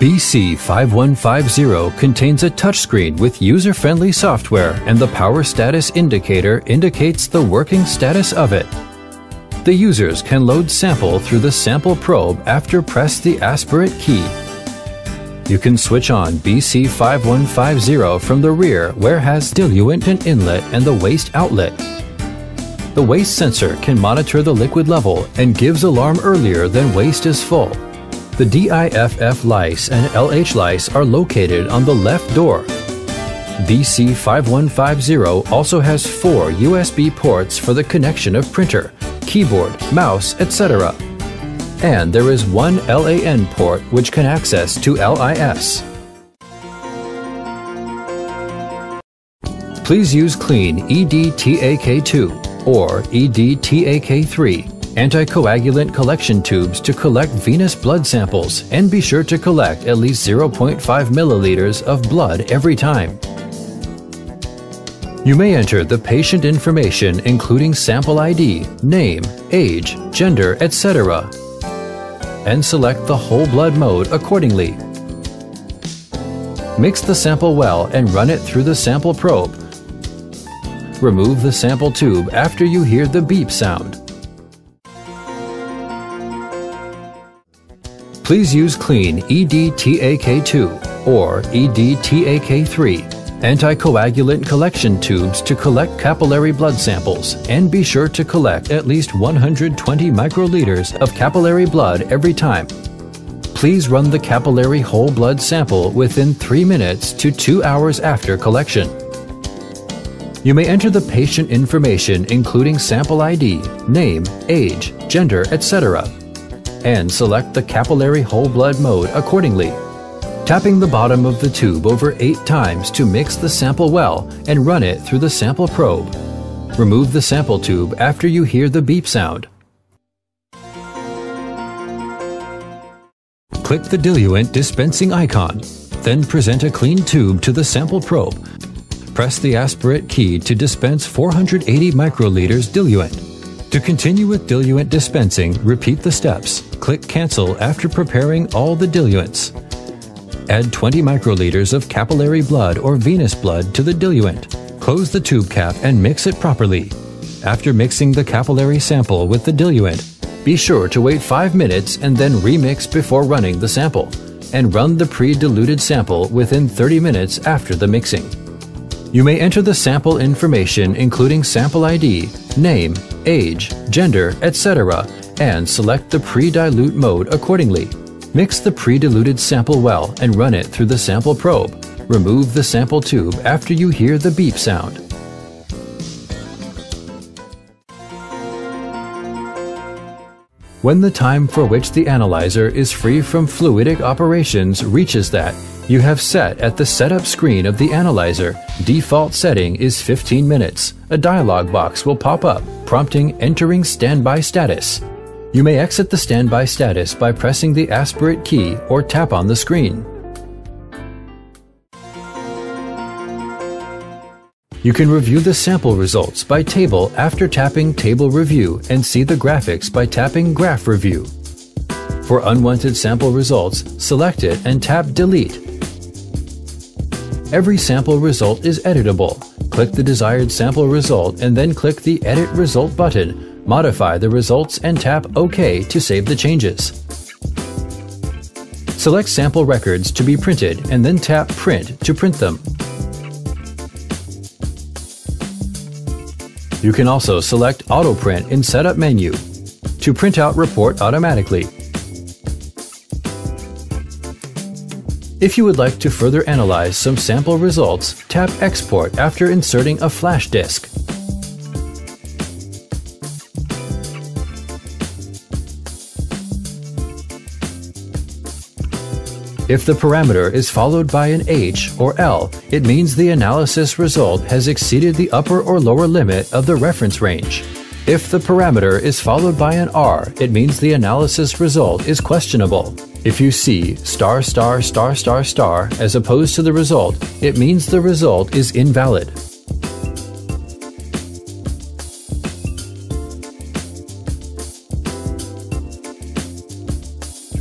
BC5150 contains a touchscreen with user-friendly software, and the power status indicator indicates the working status of it. The users can load sample through the sample probe after press the aspirate key. You can switch on BC5150 from the rear, where has diluent and inlet and the waste outlet. The waste sensor can monitor the liquid level and gives alarm earlier than waste is full. The DIFF lice and LH lice are located on the left door. BC5150 also has 4 USB ports for the connection of printer, keyboard, mouse, etc. And there is one LAN port which can access to LIS. Please use clean EDTAK2 or EDTAK3 anticoagulant collection tubes to collect venous blood samples, and be sure to collect at least 0.5 milliliters of blood every time. You may enter the patient information including sample ID, name, age, gender, etc. and select the whole blood mode accordingly. Mix the sample well and run it through the sample probe. Remove the sample tube after you hear the beep sound. Please use clean EDTAK2 or EDTAK3 anticoagulant collection tubes to collect capillary blood samples, and be sure to collect at least 120 microliters of capillary blood every time. Please run the capillary whole blood sample within 3 minutes to 2 hours after collection. You may enter the patient information including sample ID, name, age, gender, etc. and select the capillary whole blood mode accordingly. Tapping the bottom of the tube over 8 times to mix the sample well and run it through the sample probe. Remove the sample tube after you hear the beep sound. Click the diluent dispensing icon, then present a clean tube to the sample probe. Press the aspirate key to dispense 480 microliters diluent. To continue with diluent dispensing, repeat the steps. Click Cancel after preparing all the diluents. Add 20 microliters of capillary blood or venous blood to the diluent. Close the tube cap and mix it properly. After mixing the capillary sample with the diluent, be sure to wait 5 minutes and then remix before running the sample, and run the pre-diluted sample within 30 minutes after the mixing. You may enter the sample information including sample ID, name, age, gender, etc. and select the pre-dilute mode accordingly. Mix the pre-diluted sample well and run it through the sample probe. Remove the sample tube after you hear the beep sound. When the time for which the analyzer is free from fluidic operations reaches that, you have set at the setup screen of the analyzer, default setting is 15 minutes. A dialog box will pop up, prompting entering standby status. You may exit the standby status by pressing the aspirate key or tap on the screen. You can review the sample results by table after tapping Table Review and see the graphics by tapping Graph Review. For unwanted sample results, select it and tap Delete. Every sample result is editable. Click the desired sample result and then click the Edit Result button. Modify the results and tap OK to save the changes. Select sample records to be printed and then tap Print to print them. You can also select Auto Print in Setup menu to print out report automatically. If you would like to further analyze some sample results, tap Export after inserting a flash disk. If the parameter is followed by an H or L, it means the analysis result has exceeded the upper or lower limit of the reference range. If the parameter is followed by an R, it means the analysis result is questionable. If you see ***** as opposed to the result, it means the result is invalid.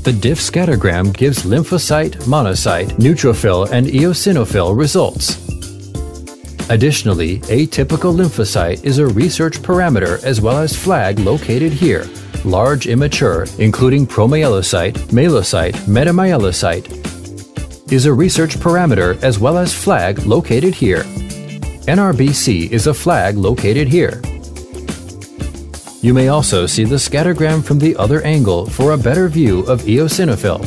The diff scattergram gives lymphocyte, monocyte, neutrophil, and eosinophil results. Additionally, atypical lymphocyte is a research parameter as well as flag located here. Large immature, including promyelocyte, myelocyte, metamyelocyte, is a research parameter as well as flag located here. NRBC is a flag located here. You may also see the scattergram from the other angle for a better view of eosinophil.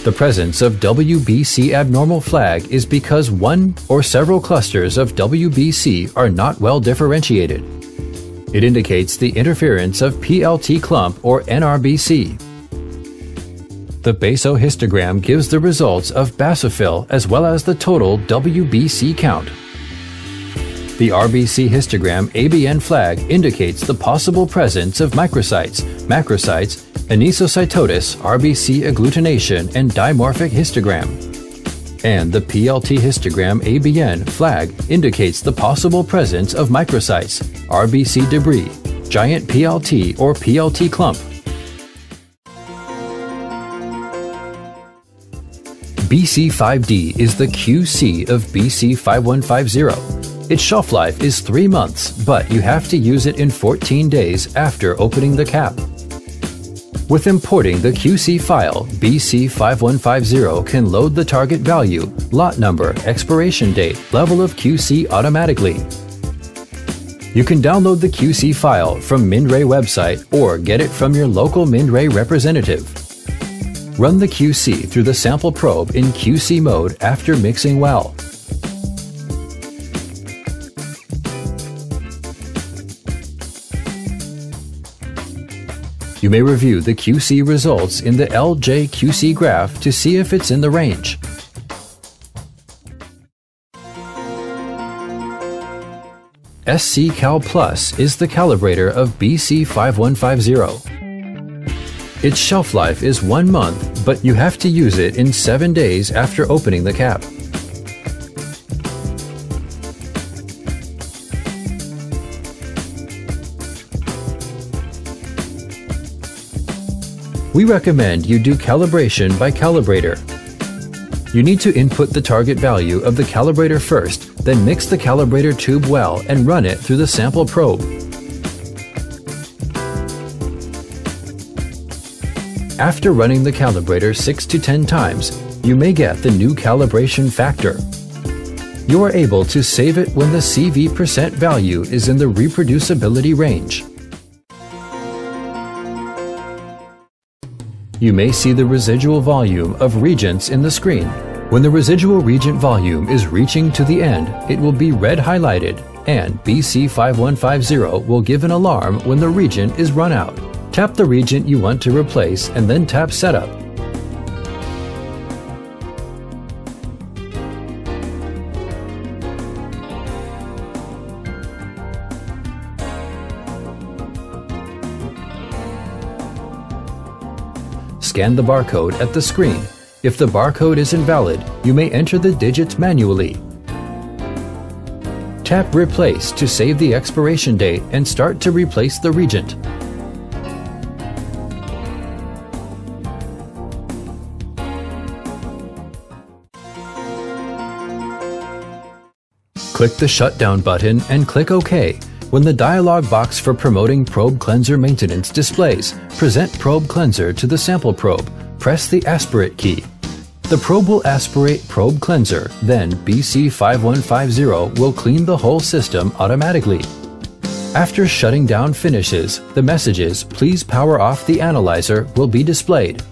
The presence of WBC abnormal flag is because one or several clusters of WBC are not well differentiated. It indicates the interference of PLT clump or NRBC. The basohistogram gives the results of basophil as well as the total WBC count. The RBC histogram ABN flag indicates the possible presence of microcytes, macrocytes, anisocytosis, RBC agglutination, and dimorphic histogram. And the PLT histogram ABN flag indicates the possible presence of microcytes, RBC debris, giant PLT or PLT clump. BC5D is the QC of BC5150. Its shelf life is 3 months, but you have to use it in 14 days after opening the cap. With importing the QC file, BC5150 can load the target value, lot number, expiration date, level of QC automatically. You can download the QC file from MinRay website or get it from your local MinRay representative. Run the QC through the sample probe in QC mode after mixing well. You may review the QC results in the LJQC graph to see if it's in the range. SC-Cal Plus is the calibrator of BC5150. Its shelf life is 1 month, but you have to use it in 7 days after opening the cap. We recommend you do calibration by calibrator. You need to input the target value of the calibrator first, then mix the calibrator tube well and run it through the sample probe. After running the calibrator 6 to 10 times, you may get the new calibration factor. You are able to save it when the CV% value is in the reproducibility range. You may see the residual volume of reagents in the screen. When the residual reagent volume is reaching to the end, it will be red highlighted, and BC5150 will give an alarm when the reagent is run out. Tap the reagent you want to replace and then tap Setup. Scan the barcode at the screen. If the barcode is invalid, you may enter the digits manually. Tap Replace to save the expiration date and start to replace the reagent. Click the Shutdown button and click OK. When the dialog box for promoting probe cleanser maintenance displays, present probe cleanser to the sample probe. Press the aspirate key. The probe will aspirate probe cleanser, then BC5150 will clean the whole system automatically. After shutting down finishes, the messages "Please power off the analyzer" will be displayed.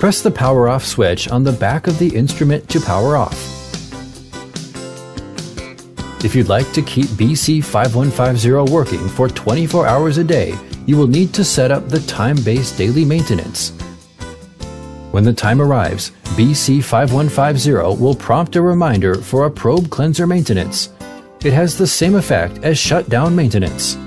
Press the power off switch on the back of the instrument to power off. If you'd like to keep BC5150 working for 24 hours a day, you will need to set up the time-based daily maintenance. When the time arrives, BC5150 will prompt a reminder for a probe cleanser maintenance. It has the same effect as shutdown maintenance.